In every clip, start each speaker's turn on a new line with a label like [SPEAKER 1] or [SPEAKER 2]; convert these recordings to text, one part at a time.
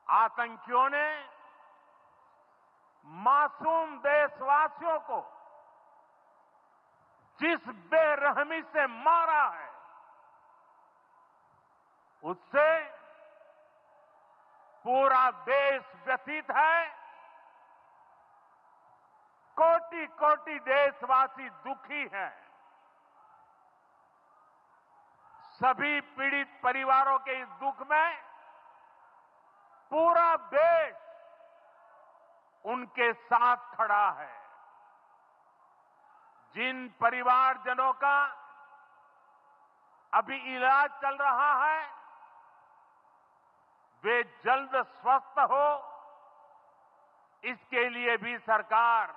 [SPEAKER 1] आतंकियों ने मासूम देशवासियों को जिस बेरहमी से मारा है, उससे पूरा देश व्यथित है। कोटि कोटि देशवासी दुखी हैं। सभी पीड़ित परिवारों के इस दुख में पूरा देश उनके साथ खड़ा है। जिन परिवारजनों का अभी इलाज चल रहा है, वे जल्द स्वस्थ हो, इसके लिए भी सरकार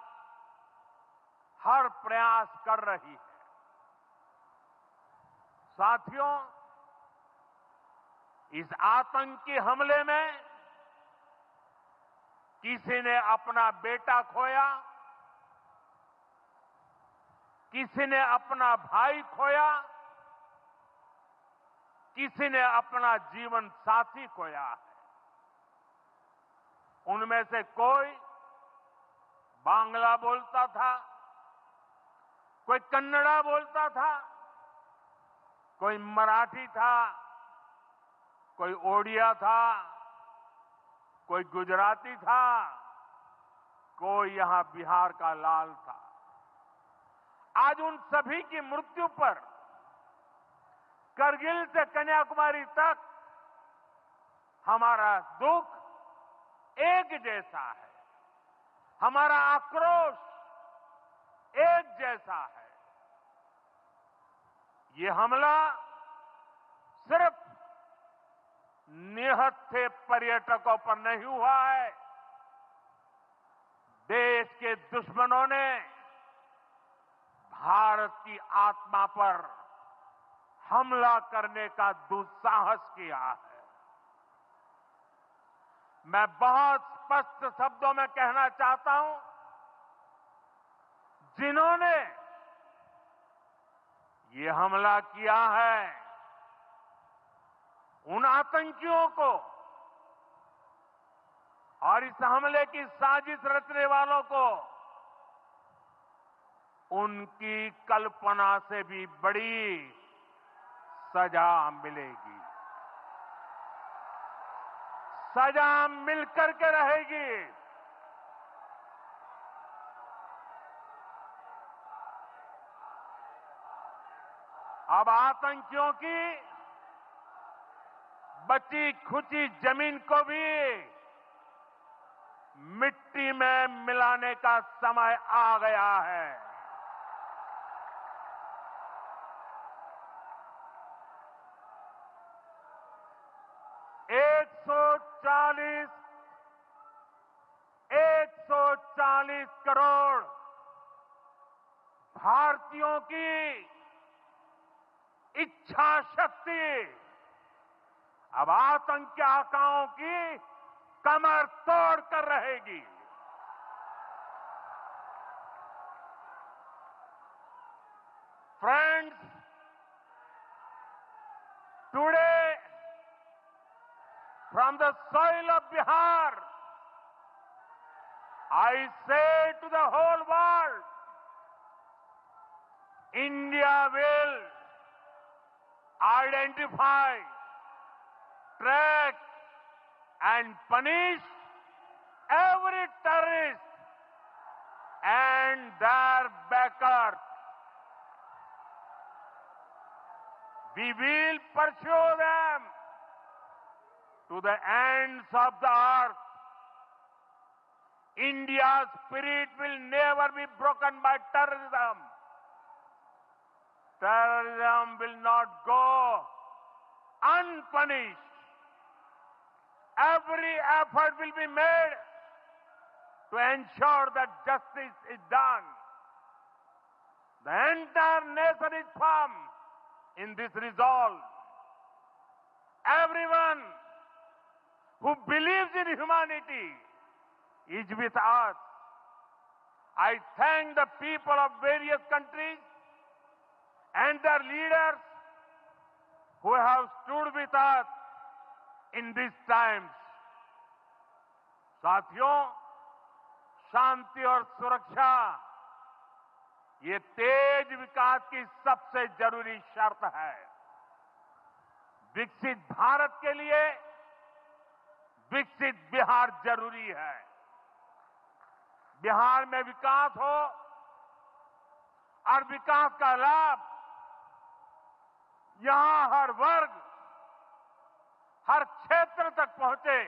[SPEAKER 1] हर प्रयास कर रही है। साथियों, इस आतंकी हमले में किसी ने अपना बेटा खोया, किसी ने अपना भाई खोया, किसी ने अपना जीवन साथी खोया है। उनमें से कोई बांग्ला बोलता था, कोई कन्नड़ा बोलता था, कोई मराठी था, कोई ओडिया था, कोई गुजराती था, कोई यहां बिहार का लाल था। आज उन सभी की मृत्यु पर करगिल से कन्याकुमारी तक हमारा दुख एक जैसा है, हमारा आक्रोश एक जैसा है। ये हमला सिर्फ निहत्थे पर्यटकों पर नहीं हुआ है। देश के दुश्मनों ने भारत की आत्मा पर हमला करने का दुस्साहस किया है। मैं बहुत स्पष्ट शब्दों में कहना चाहता हूं, जिन्होंने ये हमला किया है, उन आतंकियों को और इस हमले की साजिश रचने वालों को उनकी कल्पना से भी बड़ी सजा मिलेगी। सजा मिलकर के रहेगी। अब आतंकियों की बची खुची जमीन को भी मिट्टी में मिलाने का समय आ गया है। एक सौ चालीस करोड़ भारतीयों की इच्छा शक्ति अब आतंकी आकाओं की कमर तोड़ कर रहेगी। Friends, today from the soil of Bihar, I say to the whole world, India will identify, track and punish every terrorist and their backers. We will pursue them to the ends of the earth. India's spirit will never be broken by terrorism. Terrorism will not go unpunished. Every effort will be made to ensure that justice is done. The entire nation is firm in this resolve. Everyone who believes in humanity is with us. I thank the people of various countries and their leaders who have stood with us in these times. साथियों, शांति और सुरक्षा ये तेज विकास की सबसे जरूरी शर्त है। विकसित भारत के लिए विकसित बिहार जरूरी है। बिहार में विकास हो और विकास का लाभ यहां हर वर्ग, हर क्षेत्र तक पहुंचे,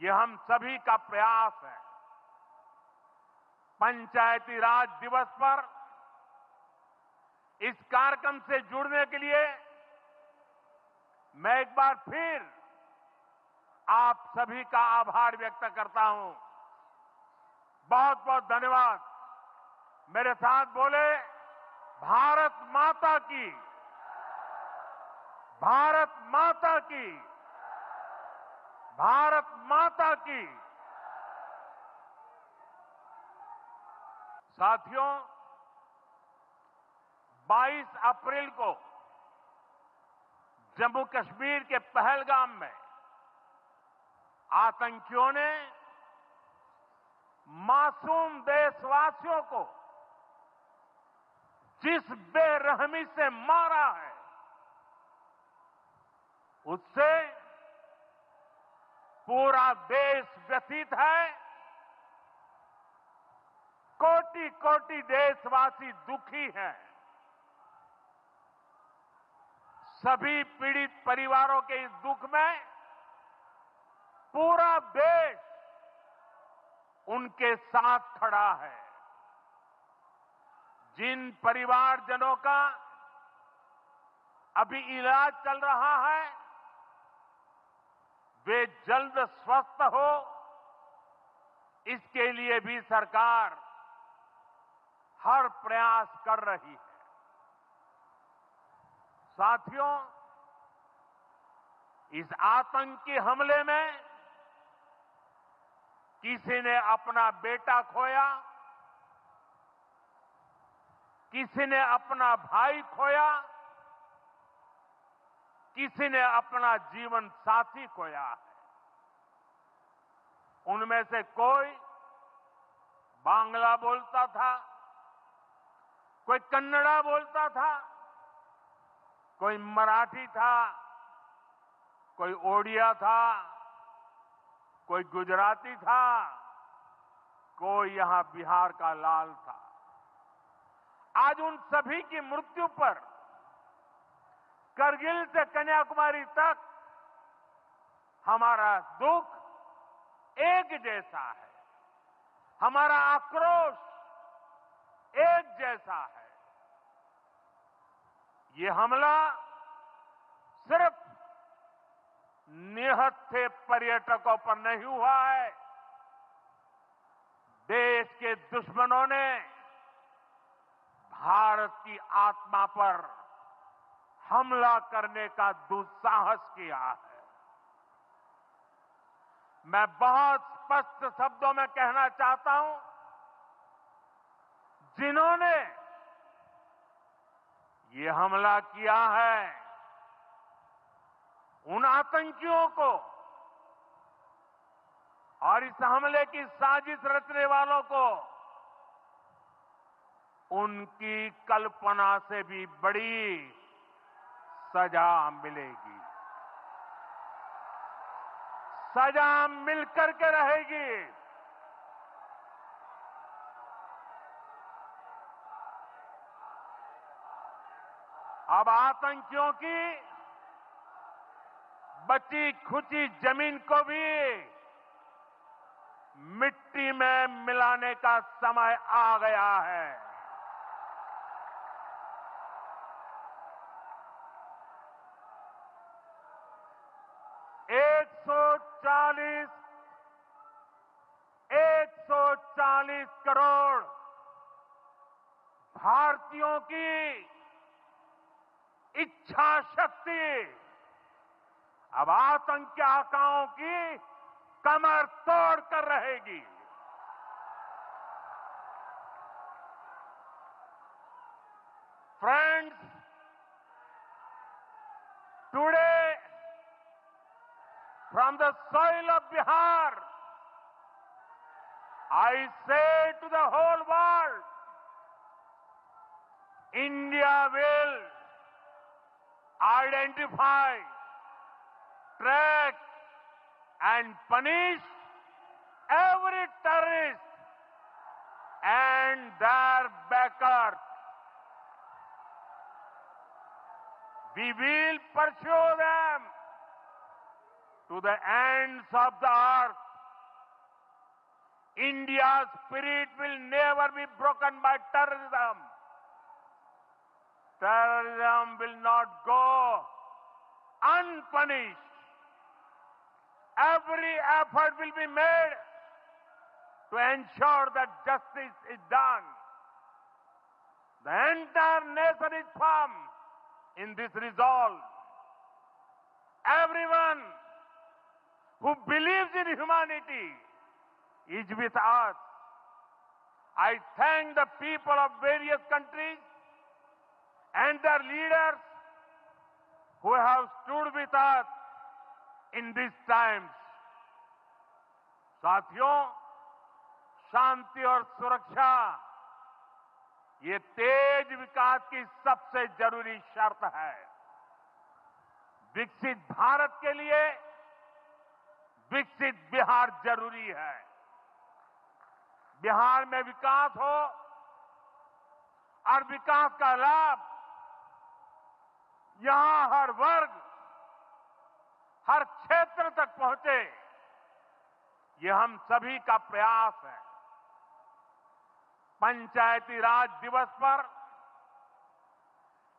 [SPEAKER 1] ये हम सभी का प्रयास है। पंचायती राज दिवस पर इस कार्यक्रम से जुड़ने के लिए मैं एक बार फिर आप सभी का आभार व्यक्त करता हूं। बहुत बहुत धन्यवाद। मेरे साथ बोले, भारत माता की, भारत माता की, भारत माता की। साथियों, 22 अप्रैल को जम्मू कश्मीर के पहलगाम में आतंकियों ने मासूम देशवासियों को जिस बेरहमी से मारा है, उससे पूरा देश व्यथित है। कोटि कोटि देशवासी दुखी हैं। सभी पीड़ित परिवारों के इस दुख में पूरा देश उनके साथ खड़ा है। जिन परिवारजनों का अभी इलाज चल रहा है, वे जल्द स्वस्थ हो, इसके लिए भी सरकार हर प्रयास कर रही है। साथियों, इस आतंकी हमले में किसी ने अपना बेटा खोया, किसी ने अपना भाई खोया, किसी ने अपना जीवन साथी खोया है। उनमें से कोई बांग्ला बोलता था, कोई कन्नड़ा बोलता था, कोई मराठी था, कोई ओडिया था, कोई गुजराती था, कोई यहां बिहार का लाल था। आज उन सभी की मृत्यु पर करगिल से कन्याकुमारी तक हमारा दुख एक जैसा है, हमारा आक्रोश एक जैसा है। ये हमला सिर्फ निहत्थे पर्यटकों पर नहीं हुआ है। देश के दुश्मनों ने भारत की आत्मा पर हमला करने का दुस्साहस किया है। मैं बहुत स्पष्ट शब्दों में कहना चाहता हूं, जिन्होंने ये हमला किया है, उन आतंकियों को और इस हमले की साजिश रचने वालों को उनकी कल्पना से भी बड़ी सजा मिलेगी। सजा मिलकर के रहेगी। अब आतंकियों की बची खुची जमीन को भी मिट्टी में मिलाने का समय आ गया है। एक सौ चालीस करोड़ भारतीयों की इच्छा शक्ति अब आतंकी आकाओं की कमर तोड़ कर रहेगी। Friends, today from the soil of Bihar, I say to the whole world, India will identify, track, and punish every terrorist and their backers. We will pursue them to the ends of the earth. India's spirit will never be broken by terrorism. Terrorism will not go unpunished. Every effort will be made to ensure that justice is done. The entire nation is firm in this resolve. Everyone who believes in humanity is with us. I thank the people of various countries and their leaders who have stood with us in these times. साथियों, शांति और सुरक्षा ये तेज विकास की सबसे जरूरी शर्त है। विकसित भारत के लिए विकसित बिहार जरूरी है। बिहार में विकास हो और विकास का लाभ यहां हर वर्ग, हर क्षेत्र तक पहुंचे, ये हम सभी का प्रयास है। पंचायती राज दिवस पर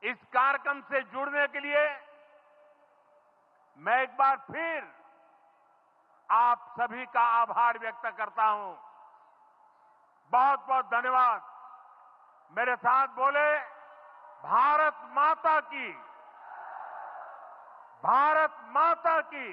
[SPEAKER 1] इस कार्यक्रम से जुड़ने के लिए मैं एक बार फिर आप सभी का आभार व्यक्त करता हूं। बहुत बहुत धन्यवाद। मेरे साथ बोले, भारत माता की, भारत माता की।